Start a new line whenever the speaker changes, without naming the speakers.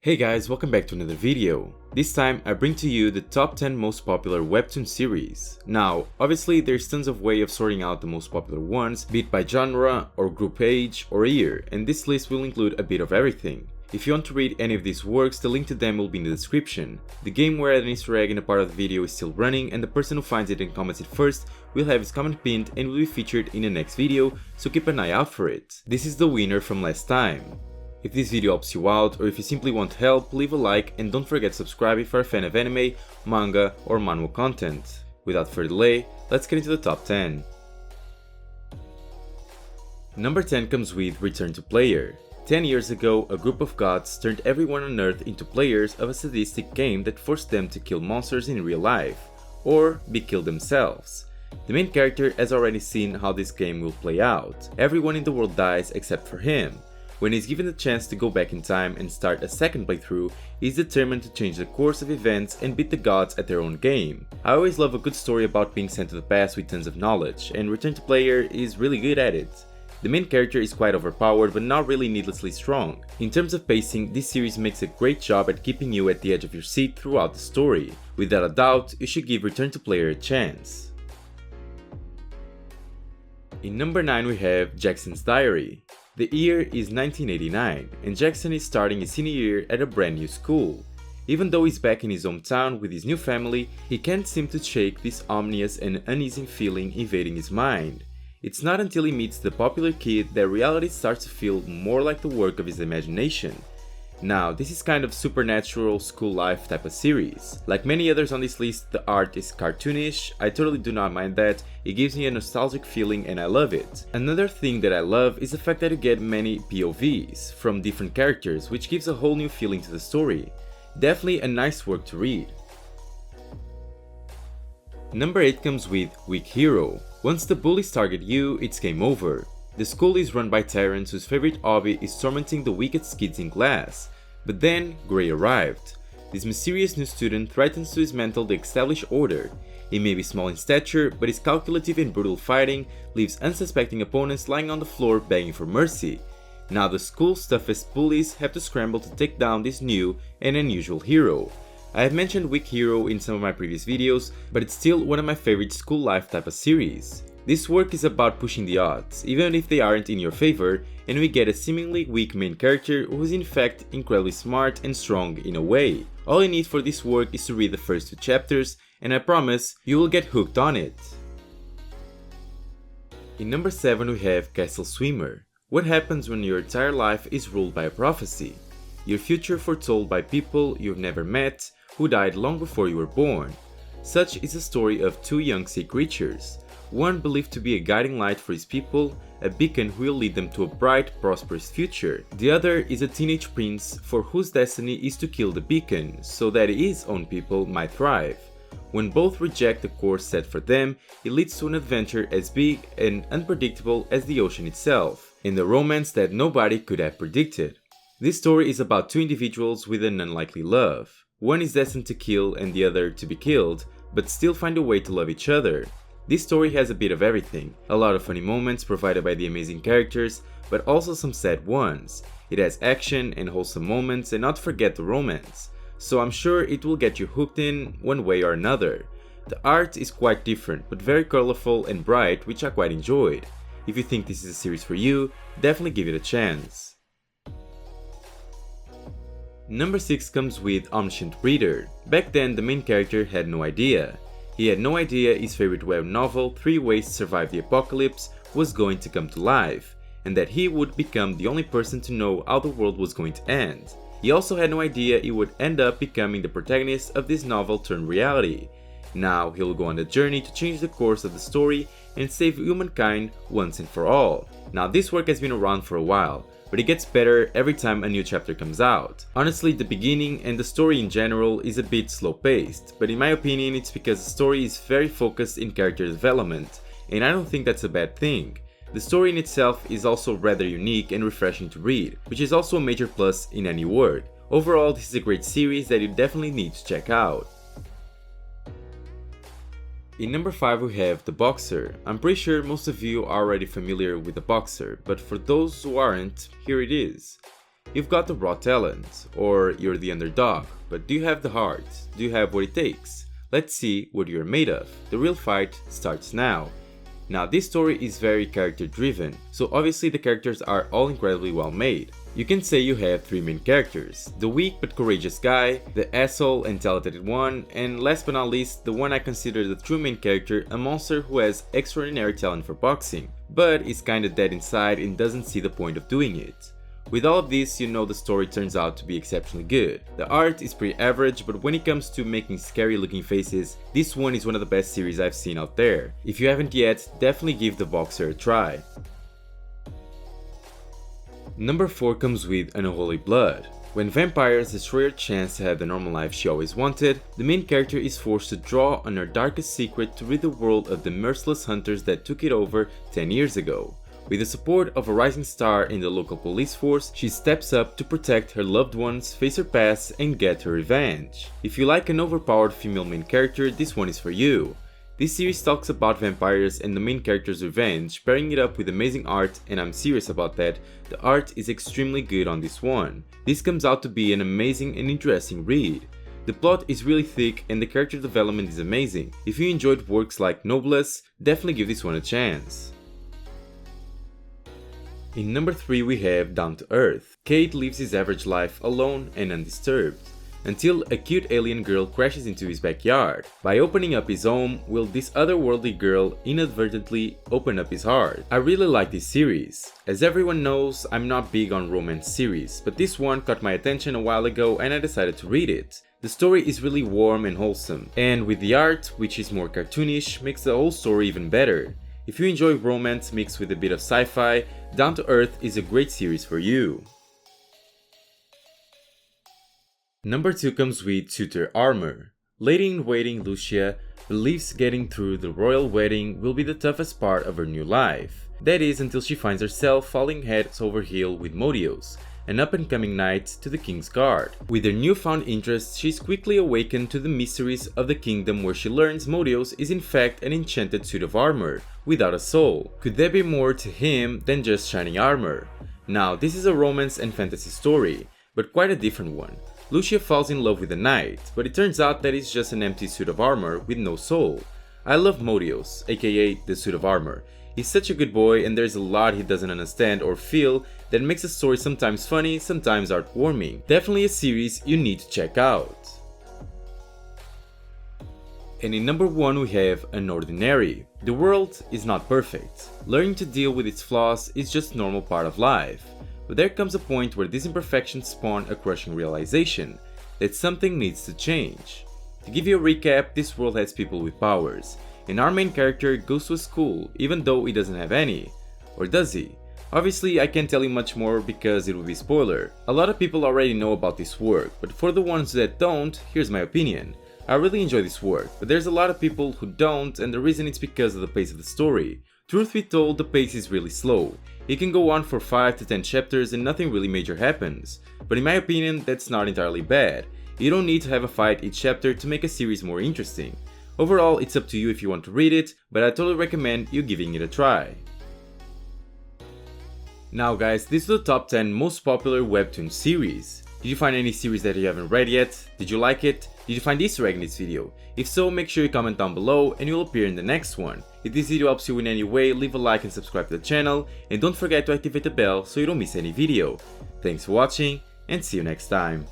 Hey guys, welcome back to another video. This time I bring to you the top 10 most popular webtoon series. Now, obviously there's tons of way of sorting out the most popular ones, be it by genre, or group age, or year, and this list will include a bit of everything. If you want to read any of these works, the link to them will be in the description. The game where an Easter egg in a part of the video is still running, and the person who finds it and comments it first will have his comment pinned and will be featured in the next video, so keep an eye out for it. This is the winner from last time. If this video helps you out, or if you simply want help, leave a like and don't forget to subscribe if you're a fan of anime, manga, or manhwa content. Without further delay, let's get into the top 10. Number 10 comes with Return to Player. 10 years ago, a group of gods turned everyone on Earth into players of a sadistic game that forced them to kill monsters in real life, or be killed themselves. The main character has already seen how this game will play out. Everyone in the world dies except for him. When he's given the chance to go back in time and start a second playthrough, he's determined to change the course of events and beat the gods at their own game. I always love a good story about being sent to the past with tons of knowledge, and Return to Player is really good at it. The main character is quite overpowered but not really needlessly strong. In terms of pacing, this series makes a great job at keeping you at the edge of your seat throughout the story. Without a doubt, you should give Return to Player a chance. In number 9 we have Jackson's Diary. The year is 1989, and Jackson is starting his senior year at a brand new school. Even though he's back in his hometown with his new family, he can't seem to shake this ominous and uneasy feeling invading his mind. It's not until he meets the popular kid that reality starts to feel more like the work of his imagination. Now, this is kind of supernatural school life type of series. Like many others on this list, the art is cartoonish. I totally do not mind that. It gives me a nostalgic feeling and I love it. Another thing that I love is the fact that you get many POVs from different characters, which gives a whole new feeling to the story. Definitely a nice work to read. Number 8 comes with Weak Hero. Once the bullies target you, it's game over. The school is run by tyrants whose favorite hobby is tormenting the weakest kids in class. But then, Gray arrived. This mysterious new student threatens to dismantle the established order. He may be small in stature, but his calculative and brutal fighting leaves unsuspecting opponents lying on the floor begging for mercy. Now the school's toughest bullies have to scramble to take down this new and unusual hero. I have mentioned Weak Hero in some of my previous videos, but it's still one of my favorite school life type of series. This work is about pushing the odds, even if they aren't in your favor, and we get a seemingly weak main character who is in fact incredibly smart and strong in a way. All you need for this work is to read the first 2 chapters, and I promise you will get hooked on it. In number 7 we have Castle Swimmer. What happens when your entire life is ruled by a prophecy? Your future foretold by people you've never met, who died long before you were born. Such is the story of 2 young sea creatures. One believed to be a guiding light for his people, a beacon who will lead them to a bright, prosperous future. The other is a teenage prince for whose destiny is to kill the beacon, so that his own people might thrive. When both reject the course set for them, it leads to an adventure as big and unpredictable as the ocean itself, and a romance that nobody could have predicted. This story is about 2 individuals with an unlikely love. One is destined to kill and the other to be killed, but still find a way to love each other. This story has a bit of everything, a lot of funny moments provided by the amazing characters, but also some sad ones. It has action and wholesome moments, and not to forget the romance, so I'm sure it will get you hooked in one way or another. The art is quite different, but very colorful and bright, which I quite enjoyed. If you think this is a series for you, definitely give it a chance. Number 6 comes with Omniscient Reader. Back then the main character had no idea. He had no idea his favorite web novel, 3 Ways to Survive the Apocalypse, was going to come to life, and that he would become the only person to know how the world was going to end. He also had no idea he would end up becoming the protagonist of this novel turned reality. Now he'll go on a journey to change the course of the story and save humankind once and for all. Now this work has been around for a while, but it gets better every time a new chapter comes out. Honestly, the beginning and the story in general is a bit slow paced, but in my opinion it's because the story is very focused in character development, and I don't think that's a bad thing. The story in itself is also rather unique and refreshing to read, which is also a major plus in any work. Overall, this is a great series that you definitely need to check out. In number 5 we have The Boxer. I'm pretty sure most of you are already familiar with The Boxer, but for those who aren't, here it is. You've got the raw talent, or you're the underdog, but do you have the heart? Do you have what it takes? Let's see what you're made of. The real fight starts now. Now this story is very character driven, so obviously the characters are all incredibly well made. You can say you have 3 main characters, the weak but courageous guy, the asshole and talented one, and last but not least, the one I consider the true main character, a monster who has extraordinary talent for boxing, but is kinda dead inside and doesn't see the point of doing it. With all of this, you know the story turns out to be exceptionally good. The art is pretty average, but when it comes to making scary looking faces, this one is one of the best series I've seen out there. If you haven't yet, definitely give the Boxer a try. Number 4 comes with Unholy Blood. When vampires destroy her chance to have the normal life she always wanted, the main character is forced to draw on her darkest secret to rid the world of the merciless hunters that took it over 10 years ago. With the support of a rising star in the local police force, she steps up to protect her loved ones, face her past, and get her revenge. If you like an overpowered female main character, this one is for you. This series talks about vampires and the main character's revenge, pairing it up with amazing art, and I'm serious about that, the art is extremely good on this one. This comes out to be an amazing and interesting read. The plot is really thick and the character development is amazing. If you enjoyed works like Noblesse, definitely give this one a chance. In number 3 we have Down to Earth. Cade lives his average life alone and undisturbed, until a cute alien girl crashes into his backyard. By opening up his home, will this otherworldly girl inadvertently open up his heart? I really like this series. As everyone knows, I'm not big on romance series, but this one caught my attention a while ago and I decided to read it. The story is really warm and wholesome, and with the art, which is more cartoonish, makes the whole story even better. If you enjoy romance mixed with a bit of sci-fi, Down to Earth is a great series for you. Number 2 comes with Suitor Armor. Lady-in-waiting Lucia believes getting through the royal wedding will be the toughest part of her new life. That is until she finds herself falling head over heel with Modios, an up-and-coming knight to the king's guard. With her newfound interest, she's quickly awakened to the mysteries of the kingdom, where she learns Modios is in fact an enchanted suit of armor, without a soul. Could there be more to him than just shining armor? Now, this is a romance and fantasy story, but quite a different one. Lucia falls in love with a knight, but it turns out that it's just an empty suit of armor with no soul. I love Modios, aka the suit of armor. He's such a good boy and there's a lot he doesn't understand or feel that makes the story sometimes funny, sometimes heartwarming. Definitely a series you need to check out. And in number 1 we have UnOrdinary. The world is not perfect. Learning to deal with its flaws is just a normal part of life. But there comes a point where these imperfections spawn a crushing realization that something needs to change. To give you a recap, this world has people with powers, and our main character goes to a school even though he doesn't have any. Or does he? Obviously I can't tell you much more because it would be spoiler. A lot of people already know about this work, but for the ones that don't, here's my opinion. I really enjoy this work, but there's a lot of people who don't, and the reason it's because of the pace of the story. Truth be told, the pace is really slow. It can go on for 5 to 10 chapters and nothing really major happens. But in my opinion, that's not entirely bad. You don't need to have a fight each chapter to make a series more interesting. Overall, it's up to you if you want to read it, but I totally recommend you giving it a try. Now guys, these are the top 10 most popular webtoon series. Did you find any series that you haven't read yet? Did you like it? Did you find Easter egg in this video? If so, make sure you comment down below and you'll appear in the next one. If this video helps you in any way, leave a like and subscribe to the channel, and don't forget to activate the bell so you don't miss any video. Thanks for watching and see you next time.